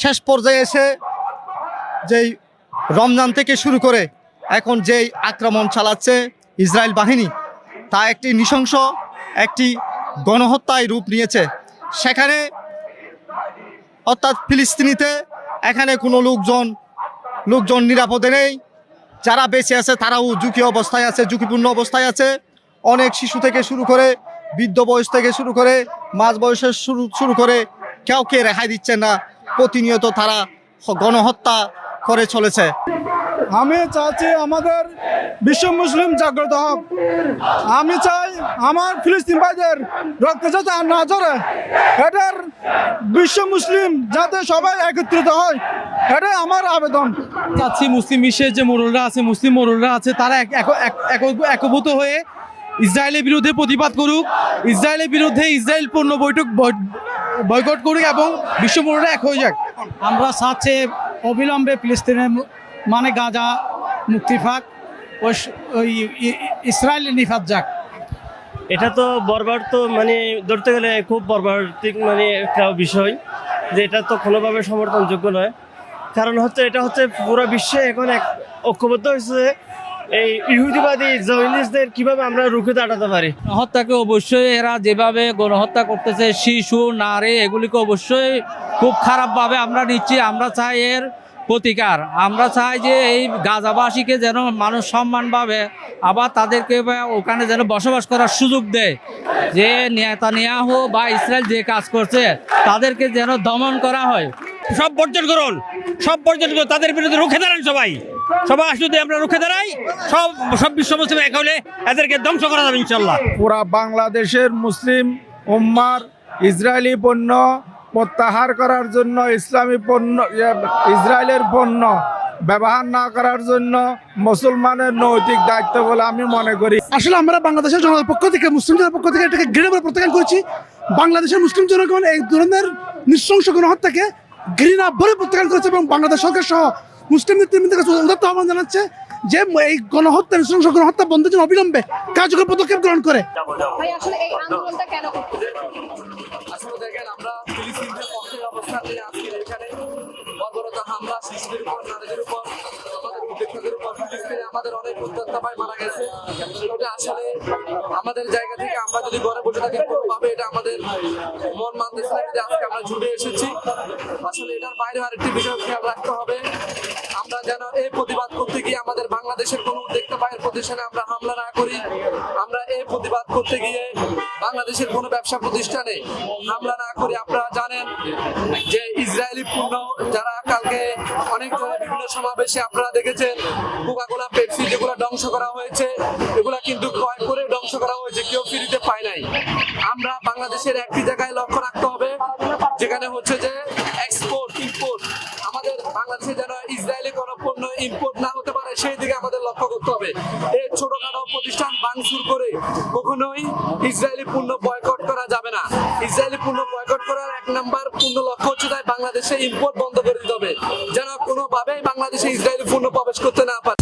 শেষ পর্যায়ে এসে যেই রমজান থেকে শুরু করে এখন যেই আক্রমণ চালাচ্ছে ইসরায়েল বাহিনী, তা একটি নৃশংস একটি গণহত্যায় রূপ নিয়েছে। সেখানে অর্থাৎ ফিলিস্তিনিতে এখানে কোনো লোকজন নিরাপদে নেই। যারা বেঁচে আছে তারাও ঝুঁকিপূর্ণ অবস্থায় আছে। অনেক শিশু থেকে শুরু করে বৃদ্ধ বয়স থেকে শুরু করে মাঝ বয়সের শুরু করে কাউকে রেহাই দিচ্ছে না। প্রতিনিয়ত তারা গণহত্যা করে চলেছে। আমি চাচ্ছি আমাদের বিশ্ব মুসলিম জাগ্রত হোক। আমি চাই আমার ফিলিস্তিন ভাইদের রক্ত যাতে আর না ঝরে, এটার বিশ্ব মুসলিম যাতে সবাই একত্রিত হয়, এটাই আমার আবেদন। চাচ্ছি মুসলিম বিশ্বের যে মুসলিম মোড়লরা আছে তারা একভূত হয়ে ইসরায়েলের বিরুদ্ধে প্রতিবাদ করুক, ইসরায়েলের বিরুদ্ধে ইসরায়েল পণ্য বয়কট করুক এবং বিশ্ব মোড়লরা এক হয়ে যাক। আমরা চাচ্ছি অবিলম্বে ফিলিস্তিনের মানে গাজা মুক্তি পাক, ওই ইসরায়েলের নিফাত যাক। এটা তো বর্বর, তো মানে ধরতে গেলে খুব বর্বরিক মানে একটা বিষয়, যে এটা তো কোনোভাবে সমর্থনযোগ্য নয়। কারণ এটা হচ্ছে পুরো বিশ্বে এখন এক ঐক্যবদ্ধ হয়েছে এই ইহুদিবাদী জয়নিস্টদের কিভাবে আমরা রুখে দাঁড়াতে পারি। হত্যাকে অবশ্যই এরা যেভাবে গণহত্যা করতেছে, শিশু নারী, এগুলিকে অবশ্যই খুব খারাপভাবে আমরা নিচ্ছি। আমরা চাই এর প্রতিকার। আমরা চাই যে এই গাজাবাসীকে যেন মানুষ সম্মান পাবে, আবার তাদেরকে ওখানে যেন বসবাস করার সুযোগ দেয়। যে নেতানিয়াহু বা ইসরায়েল যে কাজ করছে তাদেরকে যেন দমন করা হয়। সব বর্জন করুন, তাদের বিরুদ্ধে রুখে দাঁড়ান। সবাই আসলে আমরা রুখে দাঁড়াই, সব বিশ্ব মুসলিম এক হলে এদেরকে ধ্বংস করা যাবে ইনশাল্লাহ। পুরা বাংলাদেশের মুসলিম উম্মার ইসরায়েলি পণ্য প্রত্যাহার করার জন্য, ইসরায়েলের পণ্য ব্যবহার না করার জন্য মুসলমানের নৈতিক দায়িত্ব বলে আমি মনে করি। আসলে আমরা বাংলাদেশের জনগণের পক্ষ থেকে, মুসলিম জনের পক্ষ থেকে এটাকে ঘৃণা প্রত্যাখ্যান করেছি। বাংলাদেশের মুসলিম জনগণ এই ধরনের নৃশংস গণহত্যাকে ঘৃণা ভরে প্রত্যাখ্যান করেছে এবং বাংলাদেশ সরকার সহ মুসলিম নেতৃবৃন্দের কাছে উদাত্ত আহ্বান জানাচ্ছে যে এই নৃশংস গণহত্যা বন্ধের জন্য অবিলম্বে কার্যকর পদক্ষেপ গ্রহণ করে। আসলে এই আন্দোলনটা কেন আসলে দেখেন, আমরা ফিলিস্তিনের পক্ষে অবস্থান নিয়ে আজকের এখানে বর্বরতা হামলা শিশুদের উপর, নারীদের উপর, আমাদের উপেক্ষাদের উপর ফিলিস্তিনে আমাদের অনেক উত্তপ্ততায় মারা গেছে। এটা আসলে আমাদের জায়গা থেকে আমরা যদি ঘরে বসে থাকি কোনোভাবে এটা আমাদের মন মানতেছে না যে আজকে আমরা ছুটে এসেছি। আসলে এটার বাইরে আরেকটি বিষয় খেয়াল রাখতে হবে, আমরা যেন এই প্রতিবাদ করতে গিয়ে আমাদের বাংলাদেশের কোনো উদ্যোক্তা ভাইয়ের প্রতিষ্ঠানে আমরা হামলা না করি। আমরা এই প্রতিবাদ করতে গিয়ে বাংলাদেশের কোনো ব্যবসা প্রতিষ্ঠানে হামলা না করি। আপনারা জানেন যে ইসরায়েলি পণ্য যারা কালকে অনেক ধরনের বিভিন্ন সমাবেশে আপনারা দেখেছেন কোকাকোলা, পেপসি যেগুলো ধ্বংস করা হয়েছে, এগুলা কিন্তু ক্রয় করে ধ্বংস করা হয়েছে, কেউ ফ্রিতে পায় নাই। আমরা বাংলাদেশের একটি জায়গায় লক্ষ্য রাখতে হবে, যেখানে হচ্ছে যে এক্সপোর্ট ইম্পোর্ট, আমাদের বাংলাদেশে যেন ইসরায়েলি কোনো পণ্য ইম্পোর্ট না হতে পারে সেই দিকে আমাদের লক্ষ্য করতে হবে। এই ছোটখাটো প্রতিষ্ঠান ভাঙচুর করে কখনোই ইসরায়েলি পণ্য বয়কট করা যাবে না। ইসরায়েলি পণ্য বয়কট করার 1 নম্বর পূর্ণ লক্ষ্য হচ্ছে তাই বাংলাদেশে ইম্পোর্ট বন্ধ করে দিতে হবে, যেন কোনোভাবেই বাংলাদেশে ইসরায়েলি পণ্য প্রবেশ করতে না পারে।